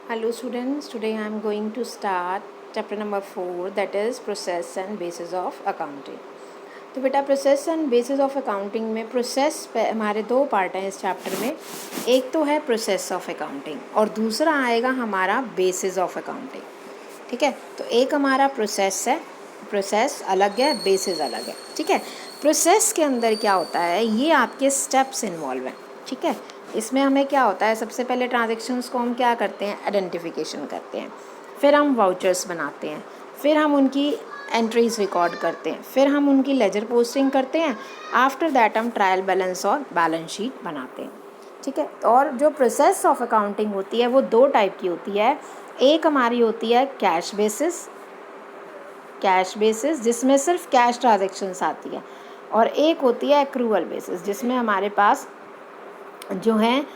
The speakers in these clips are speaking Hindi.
Hello students, today I am going to start chapter number 4, that is process and basis of accounting. तो बेटा process and bases of accounting में प्रोसेस पे हमारे दो पार्ट हैं इस चैप्टर में। एक तो है प्रोसेस ऑफ अकाउंटिंग और दूसरा आएगा हमारा बेसिस ऑफ अकाउंटिंग। ठीक है, तो एक हमारा प्रोसेस है, प्रोसेस अलग है, बेसिस अलग है। ठीक है, प्रोसेस के अंदर क्या होता है, ये आपके स्टेप्स इन्वॉल्व हैं। ठीक है, इसमें हमें क्या होता है, सबसे पहले ट्रांजेक्शन्स को हम क्या करते हैं, आइडेंटिफिकेशन करते हैं, फिर हम वाउचर्स बनाते हैं, फिर हम उनकी एंट्रीज रिकॉर्ड करते हैं, फिर हम उनकी लेजर पोस्टिंग करते हैं, आफ्टर दैट हम ट्रायल बैलेंस और बैलेंस शीट बनाते हैं। ठीक है, और जो प्रोसेस ऑफ अकाउंटिंग होती है वो दो टाइप की होती है। एक हमारी होती है कैश बेसिस जिसमें सिर्फ कैश ट्रांजेक्शन्स आती है, और एक होती है एक्रूअल बेसिस जिसमें हमारे पास जो हैं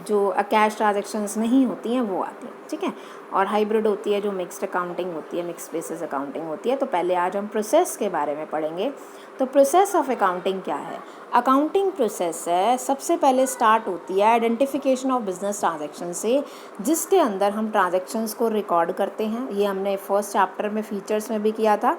जो कैश ट्रांजेक्शन्स नहीं होती हैं वो आती हैं। ठीक है, और हाइब्रिड होती है जो मिक्स्ड अकाउंटिंग होती है, मिक्स्ड बेसिस अकाउंटिंग होती है। तो पहले आज हम प्रोसेस के बारे में पढ़ेंगे। तो प्रोसेस ऑफ अकाउंटिंग क्या है? अकाउंटिंग प्रोसेस है, सबसे पहले स्टार्ट होती है आइडेंटिफिकेशन ऑफ बिजनेस ट्रांजेक्शन से, जिसके अंदर हम ट्रांजेक्शन्स को रिकॉर्ड करते हैं। ये हमने फर्स्ट चैप्टर में फीचर्स में भी किया था।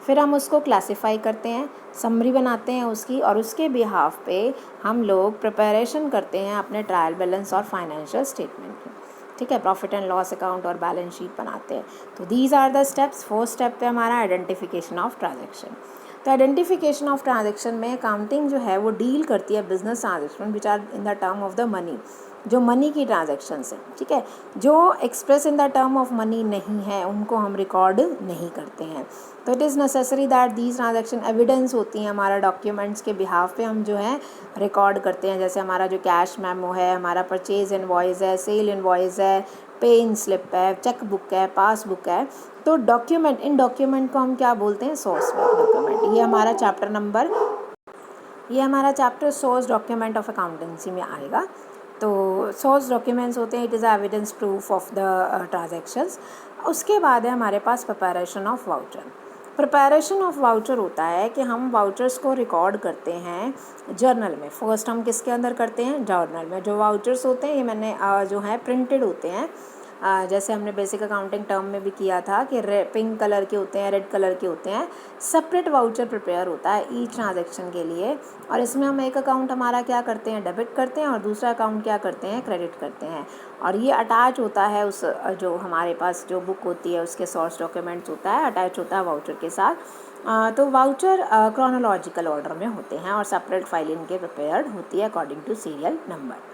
फिर हम उसको क्लासिफाई करते हैं, समरी बनाते हैं उसकी, और उसके बिहाफ पे हम लोग प्रिपरेशन करते हैं अपने ट्रायल बैलेंस और फाइनेंशियल स्टेटमेंट की। ठीक है, प्रॉफिट एंड लॉस अकाउंट और बैलेंस शीट बनाते हैं। तो these are the steps. First step पे हमारा आइडेंटिफिकेशन ऑफ ट्रांजेक्शन। तो आइडेंटिफिकेशन ऑफ ट्रांजेक्शन में अकाउंटिंग जो है वो डील करती है business transaction which are in the term of the money, जो मनी की ट्रांजेक्शन्स हैं। ठीक है, जो express in the term of money नहीं है उनको हम रिकॉर्ड नहीं करते हैं। तो it is necessary that these transaction evidence होती हैं हमारा डॉक्यूमेंट्स के बिहाफ पे हम जो है रिकॉर्ड करते हैं। जैसे हमारा जो कैश मेमो है, हमारा परचेज इनवॉइस है, सेल इनवॉइस है, पे इन स्लिप है, चेक बुक है, पासबुक है। तो डॉक्यूमेंट, इन डॉक्यूमेंट को हम क्या बोलते हैं, सोर्स डॉक्यूमेंट। ये हमारा chapter source document of accountancy में आएगा। तो सोर्स डॉक्यूमेंट्स होते हैं, it is evidence proof of the transactions. उसके बाद है हमारे पास preparation of voucher. Preparation of voucher होता है कि हम वाउचर्स को रिकॉर्ड करते हैं जर्नल में। फर्स्ट हम किसके अंदर करते हैं, जर्नल में। जो वाउचर्स होते हैं ये मैंने जो है प्रिंटेड होते हैं। जैसे हमने बेसिक अकाउंटिंग टर्म में भी किया था कि पिंक कलर के होते हैं, रेड कलर के होते हैं। सेपरेट वाउचर प्रिपेयर होता है ईच ट्रांजेक्शन के लिए, और इसमें हम एक अकाउंट हमारा क्या करते हैं, डेबिट करते हैं, और दूसरा अकाउंट क्या करते हैं, क्रेडिट करते हैं। और ये अटैच होता है उस जो हमारे पास जो बुक होती है उसके सोर्स डॉक्यूमेंट्स होता है, अटैच होता है वाउचर के साथ। तो वाउचर क्रोनोलॉजिकल ऑर्डर में होते हैं और सेपरेट फाइल इनके प्रिपेयर्ड होती है according to serial number.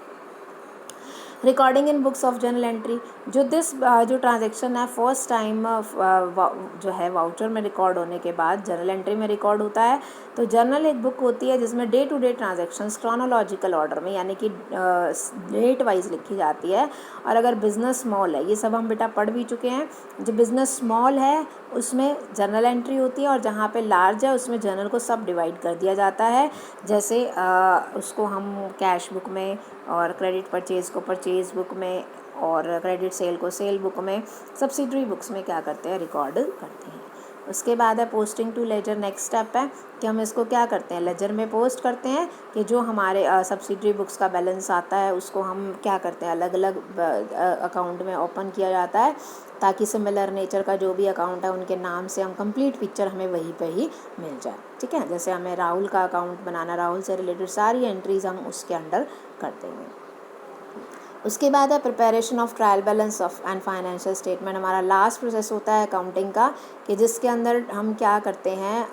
Recording in books of journal entry, जो ट्रांजेक्शन है फर्स्ट टाइम जो है वाउचर में रिकॉर्ड होने के बाद जर्नल एंट्री में रिकॉर्ड होता है। तो जर्नल एक बुक होती है जिसमें day to day transactions chronological order में, यानी कि डेट वाइज लिखी जाती है। और अगर बिज़नेस स्मॉल है, ये सब हम बेटा पढ़ भी चुके हैं, जो बिज़नेस स्मॉल है उसमें जर्नल एंट्री होती है, और जहाँ पे लार्ज है उसमें जर्नल को सब डिवाइड कर दिया जाता है। जैसे उसको हम कैश बुक में, और क्रेडिट परचेज़ को परचेज़ बुक में, और क्रेडिट सेल को सेल बुक में, सब्सिडरी बुक्स में क्या करते हैं, रिकॉर्ड करते हैं। उसके बाद है posting to ledger. Next step है कि हम इसको क्या करते हैं, लेजर में पोस्ट करते हैं। कि जो हमारे सब्सिडरी बुक्स का बैलेंस आता है उसको हम क्या करते हैं, अलग अलग अकाउंट में ओपन किया जाता है, ताकि सिमिलर नेचर का जो भी अकाउंट है उनके नाम से हम कंप्लीट पिक्चर हमें वहीं पे ही मिल जाए। ठीक है, जैसे हमें राहुल का अकाउंट बनाना, राहुल से रिलेटेड सारी एंट्रीज हम उसके अंडर करते हैं। उसके बाद है preparation of trial balance of and financial statement. हमारा लास्ट प्रोसेस होता है अकाउंटिंग का, कि जिसके अंदर हम क्या करते हैं,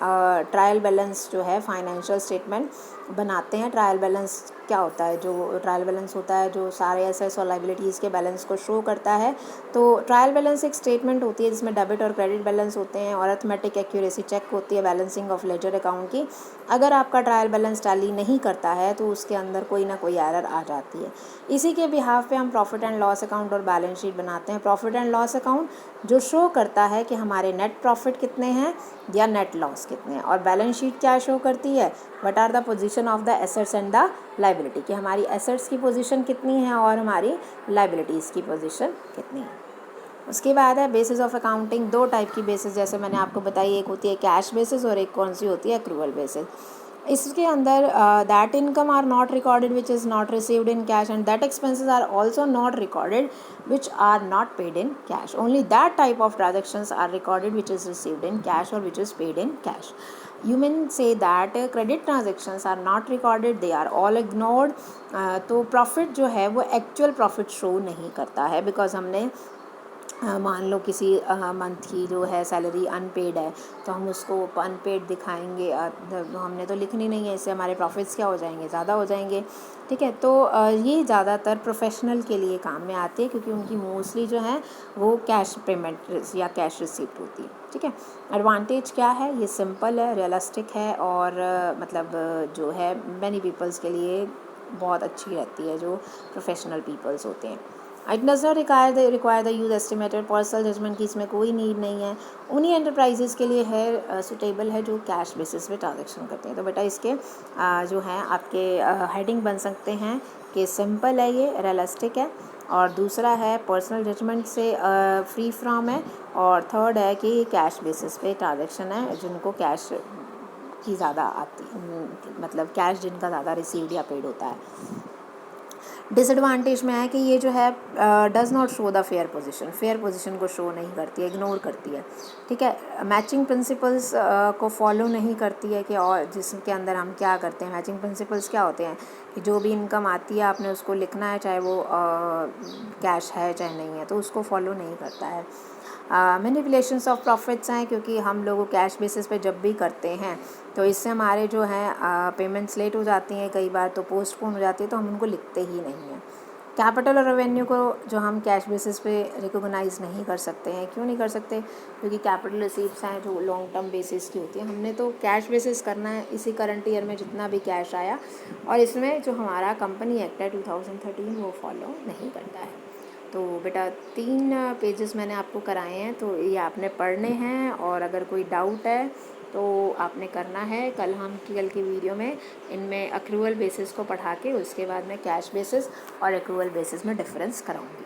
ट्रायल बैलेंस जो है फाइनेंशियल स्टेटमेंट बनाते हैं। ट्रायल बैलेंस क्या होता है, जो ट्रायल बैलेंस होता है जो सारे एसेट्स और लाइबिलिटीज़ के बैलेंस को शो करता है। तो ट्रायल बैलेंस एक स्टेटमेंट होती है जिसमें डेबिट और क्रेडिट बैलेंस होते हैं, और अर्थमेटिक एक्यूरेसी चेक होती है बैलेंसिंग ऑफ लेजर अकाउंट की। अगर आपका ट्रायल बैलेंस टैली नहीं करता है तो उसके अंदर कोई ना कोई एरर आ जाती है। इसी के बिहाफ पे हम प्रॉफिट एंड लॉस अकाउंट और बैलेंस शीट बनाते हैं। प्रॉफिट एंड लॉस अकाउंट जो शो करता है कि हमारे नेट प्रॉफिट कितने हैं या नेट लॉस कितने हैं, और बैलेंस शीट क्या शो करती है, what are the position of the assets and the liability, कि हमारी एसेट्स की पोजीशन कितनी है और हमारी लाइबिलिटीज़ की पोजीशन कितनी है। उसके बाद है बेसिस ऑफ अकाउंटिंग। दो टाइप की बेसिस जैसे मैंने आपको बताई, एक होती है कैश बेसिस और एक कौन सी होती है, एक्रूअल बेसिस। इसके अंदर that income are not recorded which is not received in cash and that expenses are also not recorded which are not paid in cash. Only that type of transactions are recorded which is received in cash or which is paid in cash. You may say that credit transactions are not recorded, they are all ignored. तो प्रॉफिट जो है वो एक्चुअल प्रॉफिट शो नहीं करता है, बिकॉज हमने मान लो किसी मंथ की जो है सैलरी अनपेड है तो हम उसको अनपेड दिखाएंगे, हमने तो लिखनी नहीं है, इससे हमारे प्रॉफिट्स क्या हो जाएंगे, ज़्यादा हो जाएंगे। ठीक है, तो ये ज़्यादातर प्रोफेशनल के लिए काम में आती है क्योंकि उनकी मोस्टली जो है वो कैश पेमेंट या कैश रिसीप्ट होती है। ठीक है, एडवांटेज क्या है, ये सिंपल है, रियलिस्टिक है और मतलब जो है मैनी पीपल्स के लिए बहुत अच्छी रहती है जो प्रोफेशनल पीपल्स होते हैं। It does not require the use estimated personal judgement की इसमें कोई नीड नहीं है, उन्हीं एंटरप्राइजेज़ के लिए है सुटेबल है जो कैश बेसिस पे ट्रांजेक्शन करते हैं। तो बेटा इसके जो हैं आपके हेडिंग बन सकते हैं कि सिंपल है, ये रियलिस्टिक है, और दूसरा है पर्सनल जजमेंट से फ्री फ्रॉम है, और थर्ड है कि कैश बेसिस पे ट्रांजेक्शन है जिनको कैश की ज़्यादा आती, मतलब कैश जिनका ज़्यादा रिसीव्ड या पेड होता है। डिसएडवांटेज में है कि ये जो है does not show the fair position को शो नहीं करती है, इग्नोर करती है। ठीक है, मैचिंग प्रिंसिपल्स को फॉलो नहीं करती है कि और जिसके अंदर हम क्या करते हैं। मैचिंग प्रिंसिपल्स क्या होते हैं कि जो भी इनकम आती है आपने उसको लिखना है, चाहे वो कैश है चाहे नहीं है, तो उसको फॉलो नहीं करता है। मैनिपुलेशंस ऑफ प्रॉफिट्स हैं क्योंकि हम लोग कैश बेसिस पे जब भी करते हैं तो इससे हमारे जो हैं पेमेंट्स लेट हो जाती हैं, कई बार तो पोस्टपोन हो जाती है, तो हम उनको लिखते ही नहीं हैं। कैपिटल और रेवेन्यू को जो हम कैश बेसिस पे रिकॉग्नाइज़ नहीं कर सकते हैं, क्यों नहीं कर सकते, क्योंकि कैपिटल रिसीप्ट्स हैं जो लॉन्ग टर्म बेसिस की होती हैं, हमने तो कैश बेसिस करना है इसी करंट ईयर में जितना भी कैश आया, और इसमें जो हमारा कंपनी एक्ट है 2013 वो फॉलो नहीं करता है। तो बेटा 3 पेजेस मैंने आपको कराए हैं, तो ये आपने पढ़ने हैं, और अगर कोई डाउट है तो आपने करना है। कल की वीडियो में इनमें अक्रूवल बेसिस को पढ़ा के उसके बाद मैं कैश बेसिस और अक्रूवल बेसिस में डिफरेंस कराऊंगी।